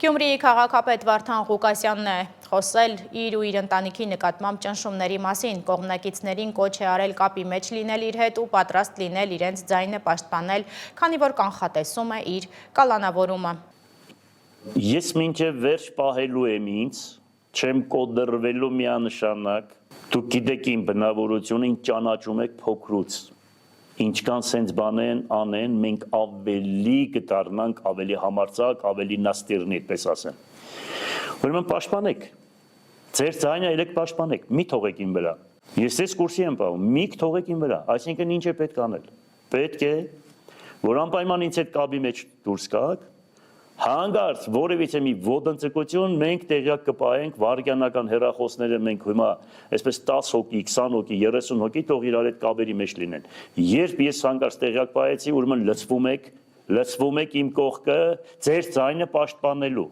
Գյումրիի քաղաքապետ Վարդան Ղուկասյանն է խոսել իր ու իր ընտանիքի նկատմամբ ճնշումների մասին, կողմնակիցներին կոչ է արել կապի մեջ լինել իր հետ ու պատրաստ լինել իրենց ձայնը պաշտպանել, քանի որ կանխատեսում է իր կալանավորումը։ Ես մինչև վերջ պահելու եմ ինձ, չեմ կոդրվելու միանշանակ, դուք գիտեք իմ բնավորությունը, ինձ ճանաչում եք փոքրուց։ Ինչքան սենց բան անեն, մենք ավելի կդառնանք, ավելի համարձակ, ավելի նաստիրնի, այդպես ասեմ։ Ուրեմն պաշտպանեք, ձեր ձայնը ելեք պաշտպանեք, մի թողեք իմ վրա։ Ես այս կուրսի եմ պահում, մի թողեք իմ վրա, այսինքն ինչ է պետք անել։ Պետք է, որ անպայման ինձ հետ կապի մեջ դուրս գաք, հանգարց որևիցե մի ոտնձգություն մենք տեղյակ կպահենք վայրկյանական հեռախոսները մենք հիմա այսպես 10 հոգի, 20 հոգի, 30 հոգի թող իրար այդ կապերի մեջ լինեն։ Երբ ես հանգարց տեղյակ պահեցի, ուրեմն լցվում եք իմ կողքը ձեր ձայնը պաշտպանելու։